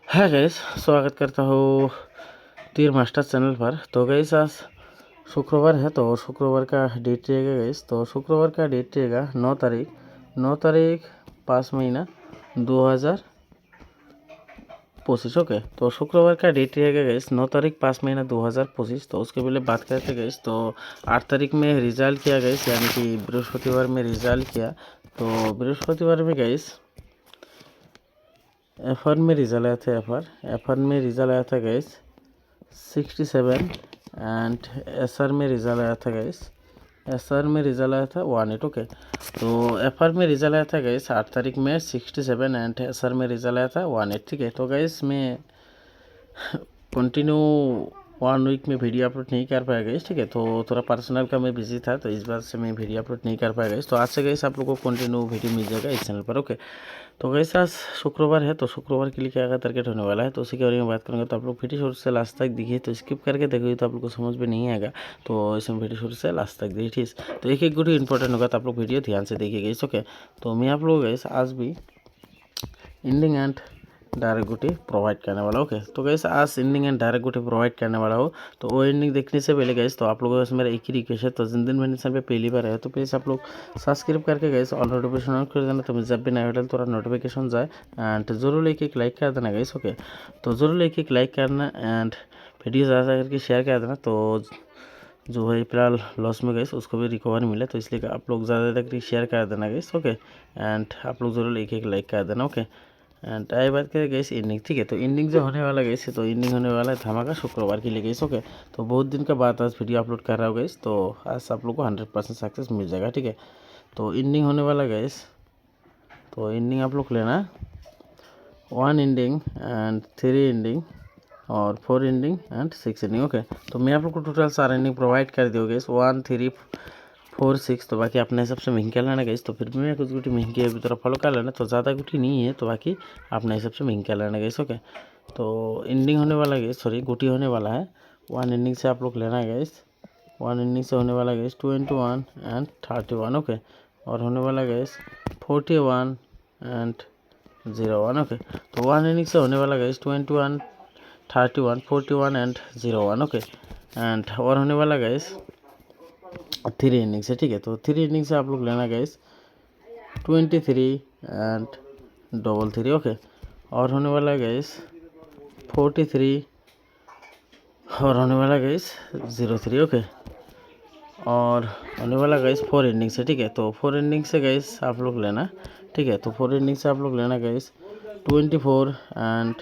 है गाइस, स्वागत करता हूँ तीर मास्टर चैनल पर। तो गाइस आज शुक्रवार है, तो शुक्रवार का डेट रहेगा गाइस। तो शुक्रवार का डेट रहेगा 9 तारीख 5 महीना 2025। ओके, तो शुक्रवार का डेट रहेगा गाइस 9 तारीख 5 महीना 2025। तो उसके पहले बात करते गाइस। तो 8 तारीख में रिजल्ट किया गाइस, यानी कि बृहस्पतिवार में रिजल्ट किया। तो बृहस्पतिवार में गाइस एफआर में रिजल्ट आया था। एफआर में रिजल्ट आया था गाइस 67 एंड एसआर में रिजल्ट आया था गाइस। एसआर में रिजल्ट आया था 18। ओके, तो एफआर में रिजल्ट आया था गाइस 8 तारीख में 67 एंड एसआर में रिजल्ट आया था 18। ठीक है, तो गाइस मैं कंटिन्यू 1 वीक में वीडियो अपलोड नहीं कर पाया गाइस। ठीक है, तो थोड़ा पर्सनल का मैं बिजी था, तो इस बात से मैं वीडियो अपलोड नहीं कर पाया गाइस। तो आज से गाइस आप लोगों को कंटिन्यू वीडियो मिल जाएगा इस चैनल पर। ओके, तो गाइस आज शुक्रवार है, तो शुक्रवार के लिए क्या क्या टारगेट होने वाला है तो उसी के बारे में बात करूँगा। तो आप लोग वीडियो शुरू से लास्ट तक देखिए, तो स्किप करके देखिए तो आप लोग को समझ में नहीं आएगा। तो इसमें वीडियो शुरू से लास्ट तक देखिए, ठीक। तो एक एक वीडियो इंपॉर्टेंट होगा, तो आप लोग वीडियो ध्यान से देखिए गाइस। ओके, तो मैं आप लोग गाइस आज भी इंडिंग एंड डायरेक्ट गुटी प्रोवाइड करने वाला। ओके, तो गाइस आज इंडिंग एंड डायरेक्ट गुटी प्रोवाइड करने वाला हो। तो वो इंडिंग देखने से पहले गाइस, तो आप लोगों से मेरा एक ही रिक्वेस्ट है, तो जिन दिन मेरे चैनल पे पहली बार है तो प्लीज़ आप लोग सब्सक्राइब करके गाइस ऑल नोटिफिकेशन ऑन कर देना, तो जब भी नया वीडियो थोड़ा नोटिफिकेशन जाए। एंड जरूर एक लाइक कर देना गाइस। ओके, तो जरूर एक लाइक करना एंड वीडियो ज़्यादा करके शेयर कर देना, तो जो है फिलहाल लॉस में गए उसको भी रिकवर मिले, तो इसलिए आप लोग ज़्यादा तक शेयर कर देना गाइस। ओके, एंड आप लोग जरूर एक लाइक कर देना। ओके, एंड आई बात करें गैस इंडिंग। ठीक है, तो इंडिंग जो होने वाला गैस, तो इंडिंग होने वाला है धमाका शुक्रवार के लिए गैस। ओके, तो बहुत दिन के बाद आज वीडियो अपलोड कर रहा हूँ गैस, तो आज आप लोग को 100% सक्सेस मिल जाएगा। ठीक है, तो इंडिंग होने वाला गैस, तो इंडिंग आप लोग लेना 1 इंडिंग एंड 3 इंडिंग और 4 इंडिंग एंड 6 इंडिंग। ओके, तो मैं आप लोग को टोटल 4 इंडिंग प्रोवाइड कर दिया गैस 1 3 4 6। तो बाकी अपने हिसाब से महंगी कर लेना गैस। तो फिर भी मैं कुछ गुटी महंगी अभी तरह फॉलो कर लेना, तो ज़्यादा गुटी नहीं है, तो बाकी अपने हिसाब से महंगी कर लेना गैस। ओके, तो इंडिंग होने वाला गैस, सॉरी गुटी होने वाला है 1 इंडिंग से आप लोग लेना गैस। 1 इंडिंग से होने वाला गैस 21 एंड 31। ओके, और होने वाला गैस 41 एंड 01। ओके, तो 1 इनिंग से होने वाला गैस 21 31 41 एंड 01। ओके, एंड और होने वाला गैस 3 इनिंग से। ठीक है, तो 3 इनिंग से आप लोग लेना गैस 23 एंड 33। ओके, और होने वाला गैस 43 और होने वाला गैस 03। ओके, और होने वाला गैस 4 इनिंग से। ठीक है, तो 4 इनिंग से गैस आप लोग लेना। ठीक है, तो 4 इनिंग से आप लोग लेना गैस 24 एंड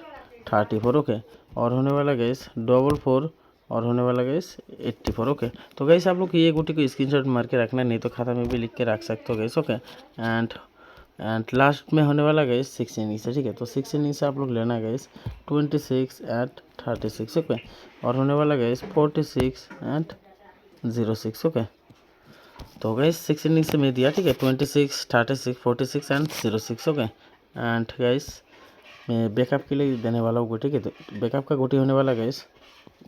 34। ओके, और होने वाला गैस 44 और होने वाला गैस 84। ओके, तो गैस आप लोग ये गुटी को स्क्रीनशॉट मार के रखना, नहीं तो खाता में भी लिख के रख सकते हो गैस। ओके, एंड लास्ट में होने वाला गैस 6 इनिंग से। ठीक है, तो 6 इनिंग से आप लोग लेना गैस 26 एंड 36। ओके, और होने वाला गैस 46 एंड 06। ओके, तो गैस 6 इनिंग से मैं दिया। ठीक है, 26 36 46 एंड 06। ओके, एंड गैस मैं बैकअप के लिए देने वाला हूँ गुटी। ठीक है, तो बैकअप का गुटी होने वाला गैस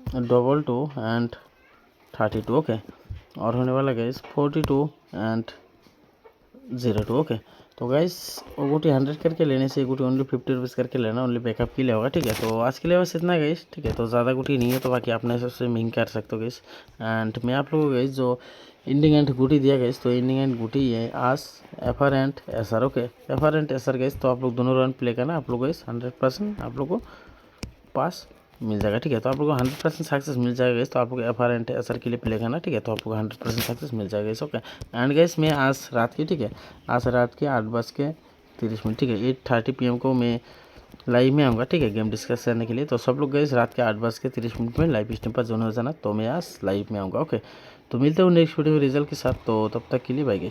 22 एंड 32। ओके, और होने वाला गैस 42 एंड 02। ओके, तो गैस वो गुटी 100 करके लेने से गुटी ओनली 50 रुपीज़ करके लेना, ओनली बैकअप के लिए होगा। ठीक है, तो आज के लिए बस इतना गैस। ठीक है, तो ज़्यादा गुटी नहीं है, तो बाकी अपने सबसे महंगी कर सकते हो गैस। एंड मैं आप लोगों को गैस जो इंडिंग एंड गुटी दिया गैस, तो इंडिंग एंड गुटी है आज FR and SR. Okay, FR and SR gas, तो आप लोग दोनों रन प्ले करना, आप लोग गैस 100% आप लोग को पास मिल जाएगा। ठीक है, तो आप लोग को 100% सक्सेस मिल जाएगा गैस। तो आप लोग एफआर एंड एसआर के लिए प्ले करना। ठीक है, तो आप लोग को 100% सक्सेस मिल जाएगा गैस। ओके, एंड गैस मैं आज रात की, ठीक है, आज रात के 8:30। ठीक है, 8:30 PM को मैं लाइव में आऊँगा। ठीक है, गेम डिस्कस करने के लिए। तो सब लोग गैस रात के 8:30 में लाइव स्ट्रीम पर ज्वाइन हो जाना, तो मैं आज लाइव में आऊँगा। ओके, तो मिलते हूँ नेक्स्ट वीडियो में रिजल्ट के साथ। तो तब तक के लिए बाय गाइस।